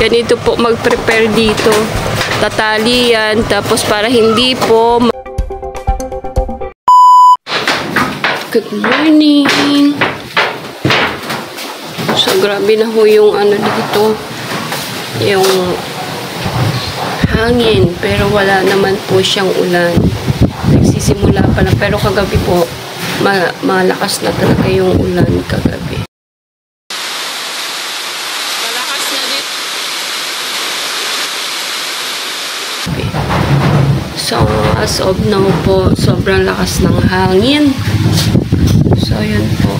Ganito po mag-prepare dito. Tatali yan. Tapos para hindi po... Good morning! So, grabe na ho yung ano dito. Yung hangin. Pero wala naman po siyang ulan. Nagsisimula pa lang. Pero kagabi po, malakas na talaga yung ulan kagabi. So, as of now po, sobrang lakas ng hangin. So, yun po.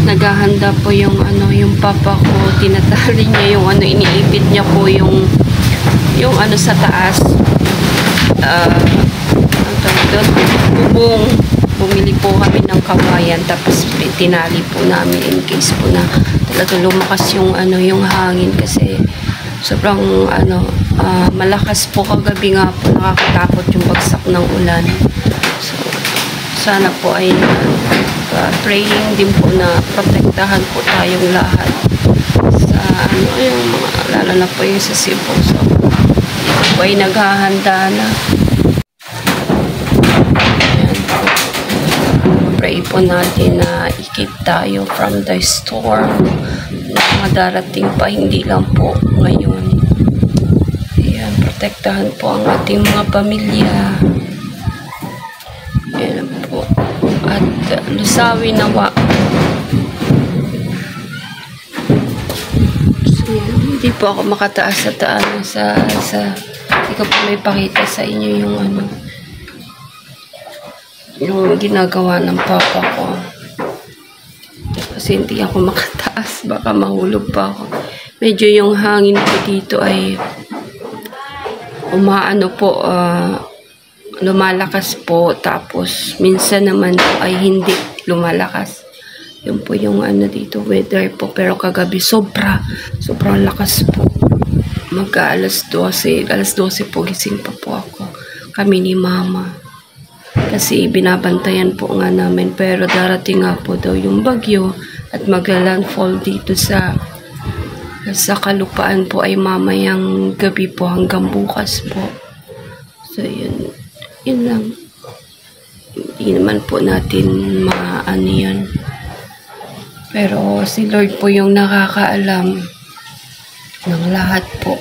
Naghahanda po yung ano, yung papa ko. Tinatali niya yung ano, iniipit niya po yung ano sa taas. Ang tawag doon, bubong. Bumili po kami ng kawayan. Tapos, tinali po namin in case po na talaga lumakas yung ano, yung hangin kasi sobrang ano, malakas po kagabi nga po, nakakatakot yung bagsak ng ulan. So, sana po ay praying din po na protektahan po tayong lahat sa ano, yung mga, lalo na po yung sa Cebu. So, ito po ay naghahanda na. Ayan. Pray po natin na i-keep tayo from the storm na mga darating pa, hindi lang po ngayon. Ayan, protektahan po ang ating mga pamilya. Ayan po. At lusawi nawa. So, hindi po ako makataas sa taan sa hindi ko po may pakita sa inyo yung ano, yung ginagawa ng papa ko. Kasi hindi ako makataas, baka mahulog pa ako. Medyo yung hangin po dito ay umaano po, lumalakas po, tapos minsan naman po ay hindi lumalakas. Yun po yung ano dito, weather po. Pero kagabi sobrang lakas po. Alas 12 po gising pa po ako. Kami ni mama. Kasi binabantayan po nga namin. Pero darating nga po daw yung bagyo at magla-landfall dito sa kalupaan po ay mamayang gabi po hanggang bukas po. So yun lang. Hindi naman po natin maano yan. Pero si Lord po yung nakakaalam ng lahat po.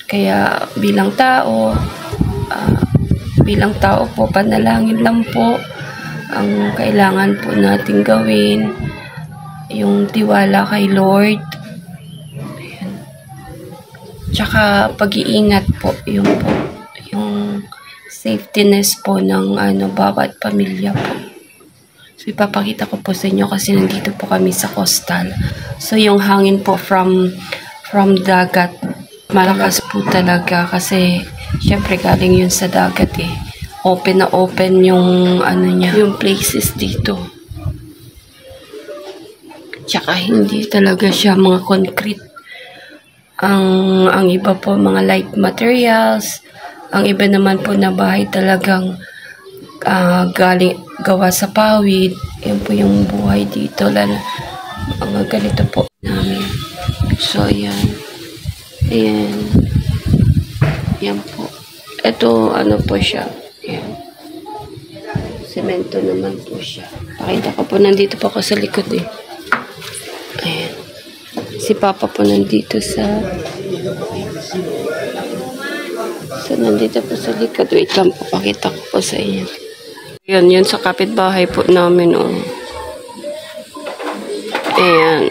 Kaya bilang tao po, panalangin lang po ang kailangan po natin gawin. Yung tiwala kay Lord. Ayan. Tsaka pag-iingat po, yung safetyness po ng ano, bawat pamilya po. So ipapakita ko po sa inyo kasi nandito po kami sa coastal. So yung hangin po from dagat, malakas po talaga kasi syempre galing yun sa dagat eh. Open na open yung ano niya, yung places dito. Tsaka hindi talaga siya mga concrete. Ang iba po mga light materials. Ang iba naman po na bahay talagang gawa sa pawid. Yan po yung buhay dito. Lalo mga ganito po namin. So yan. Ayan. Yan po. Ito ano po siya. Ayan. Semento naman po siya. Pakita ko po, nandito po ako sa likod eh. Ayan. Si Papa po nandito nandito po sa likod. Wait lang po, pakita ko po sa inyo. Yan sa kapitbahay po namin, oh. Ayan.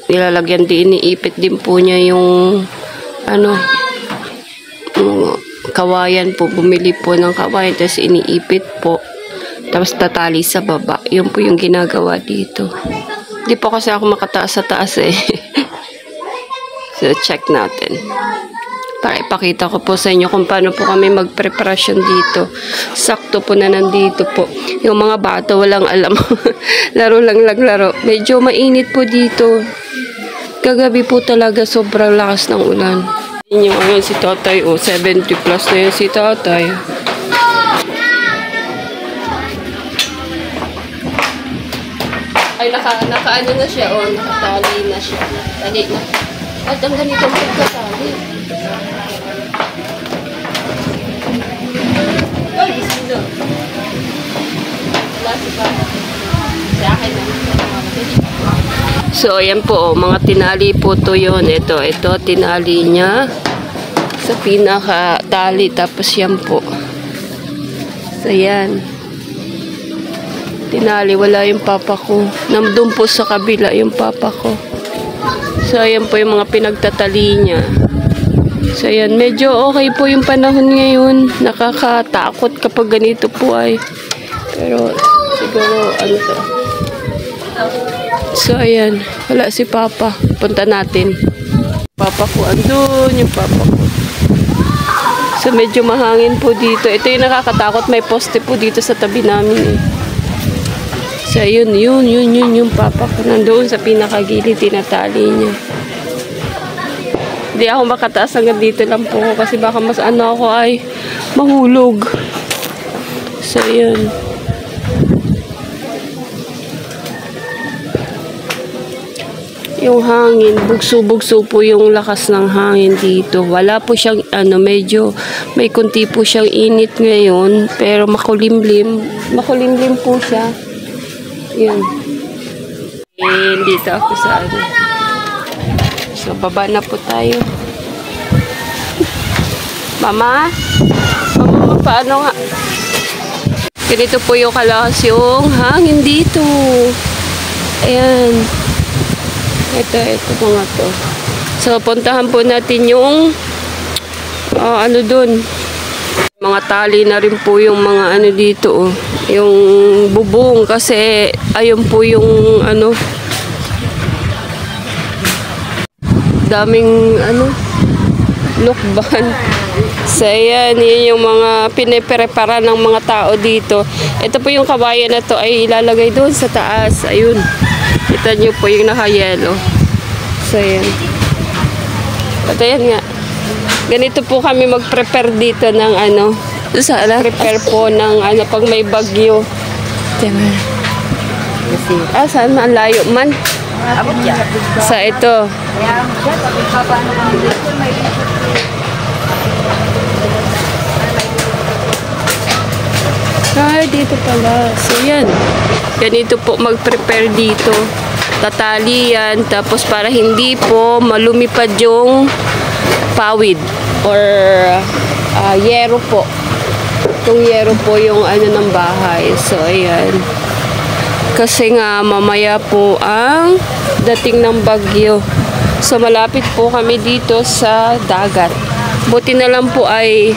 Nilalagyan din, iniipit din po niya yung ano, kawayan po. Bumili po ng kawayan, tapos iniipit po. Tapos tatali sa baba. Yun po yung ginagawa dito. Hindi po kasi ako makataas sa taas eh. So, check natin. Para ipakita ko po sa inyo kung paano po kami mag-preparasyon dito. Sakto po na nandito po. Yung mga bata walang alam. Laro lang laro. Medyo mainit po dito. Kagabi po talaga sobrang lakas ng ulan. Yung si tatay, 70 plus na yun si tatay. Ay, naka ano na siya, oh, nakatali na siya. Tali na. At ang ganito ang pagkatali. Ay, sino? Wala si Papa. Sa akin na. So, ayan po, oh, mga tinali po to yun. Ito, tinali niya sa pinaka-tali. Tapos yan po. So, ayan. Tinali, wala yung papa ko. Nandun po sa kabila yung papa ko. So, ayan po yung mga pinagtatali niya. So, ayan. Medyo okay po yung panahon ngayon. Nakakatakot kapag ganito po ay. Pero, siguro, ano to. So, ayan. Wala si papa. Punta natin. Papa ko, andun yung papa ko. So, medyo mahangin po dito. Ito yung nakakatakot. May poste po dito sa tabi namin eh. So, yun, yung papa ko. Nandoon sa pinakagilid, tinatali niya. Hindi ako makataas hanggang dito lang po ko kasi baka mas ano ako ay mahulog. So, yun. Yung hangin, bugso-bugso po yung lakas ng hangin dito. Wala po siyang, medyo may kunti po siyang init ngayon, pero makulimlim. Makulimlim po siya. Yun. Dito ako sa ano. So, baba na po tayo. Mama? Mama, paano nga? Ganito po yung kalakas yung hangin dito. Ayan. Ito mga to. So, puntahan po natin yung ano dun. Mga tali na rin po yung mga ano dito, oh. Yung bubong kasi ayun po yung ano daming lukban. So, ayan, yun yung mga piniprepara ng mga tao dito. Ito po yung kawayan na to ay ilalagay doon sa taas. Ayun. Kita nyo po yung naka-yellow. So, ayan. At ayan nga. Ganito po kami mag-prepare dito ng prepare po ng pag may bagyo. Diba? Saan man? Layo man? Sa ito. Dito pala. So, yan. Ganito po mag-prepare dito. Tatali yan. Tapos para hindi po malumipad yung pawid or yero po. Itong yero po yung ng bahay. So, ayan. Kasi nga, mamaya po ang dating ng bagyo. So, malapit po kami dito sa dagat. Buti na nga lang po ay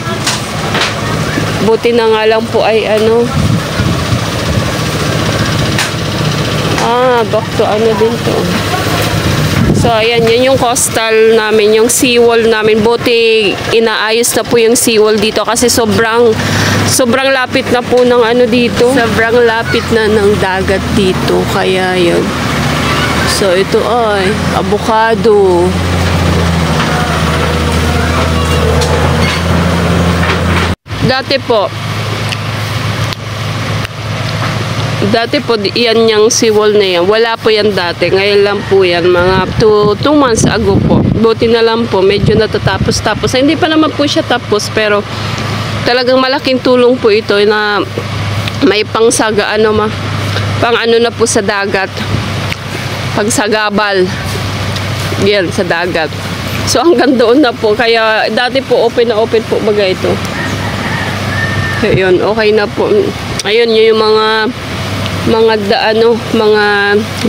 back to din to. So, ayan, yun yung coastal namin, yung seawall namin. Buti, inaayos na po yung seawall dito kasi sobrang lapit na po ng dito. Sobrang lapit na ng dagat dito. Kaya, yun. So, ito ay avocado. Dati po, yan yung seawall na yan. Wala po yan dati. Ngayon lang po yan. Mga 2 months ago po. Buti na lang po. Medyo natatapos-tapos. Hindi pa naman po siya tapos. Pero talagang malaking tulong po ito na may pangsaga, pang na po sa dagat. Pagsagabal. Yan, sa dagat. So, hanggang doon na po. Kaya, dati po, open na open po baga ito. Ayun, okay na po. Ayun, yung mga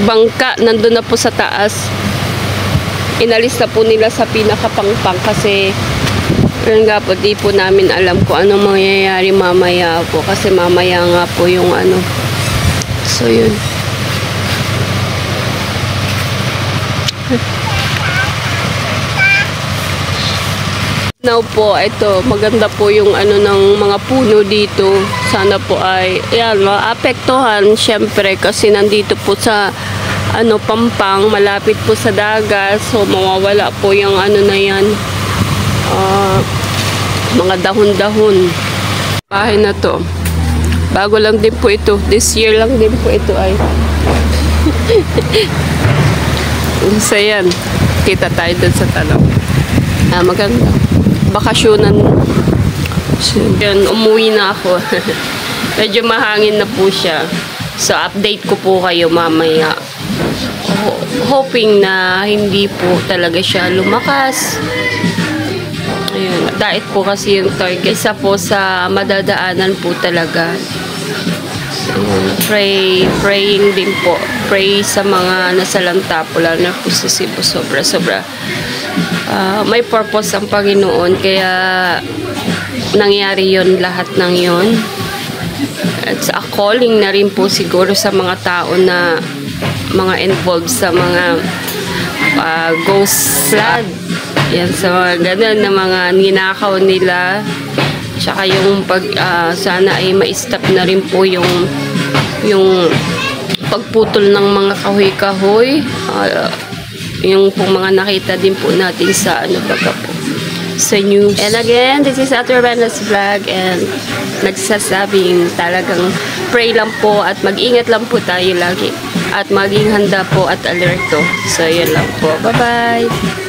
bangka nandun na po sa taas. Inalis na po nila sa pinakapangpang kasi yun nga po, di po namin alam kung anong mangyayari mamaya po kasi mamaya nga po yung so yun. Now po, ito, maganda po yung ng mga puno dito. Sana po ay, yan, maapektuhan syempre kasi nandito po sa Pampang, malapit po sa dagat. So, mawawala po yung na yan. Mga dahon-dahon. Bahay na to. Bago lang din po ito. This year lang din po ito ay So yan, kita tayo dun sa tanong. Maganda. Bakasyonan. So, yan, umuwi na ako. Medyo mahangin na po siya. So, update ko po kayo mamaya. Hoping na hindi po talaga siya lumakas. Ayun. Dahil po kasi yung target. Isa po sa madadaanan po talaga. Praying din po. Pray sa mga nasalanta po, lalo na po sa Cebu. Sobra. May purpose ang Panginoon, kaya nangyari yon, lahat ng yon. At a calling na rin po siguro sa mga tao na mga involved sa mga ghost flood. Yan, sa mga ganun na mga ninakaw nila. Tsaka yung sana ay ma-stop na rin po yung pagputol ng mga kahoy-kahoy. Yung pong mga nakita din po natin sa sa news. And again, this is Ate Urbana's vlog, and nagsasabing talagang pray lang po at mag-ingat lang po tayo lagi at maging handa po at alerto. So yun lang po. Bye-bye!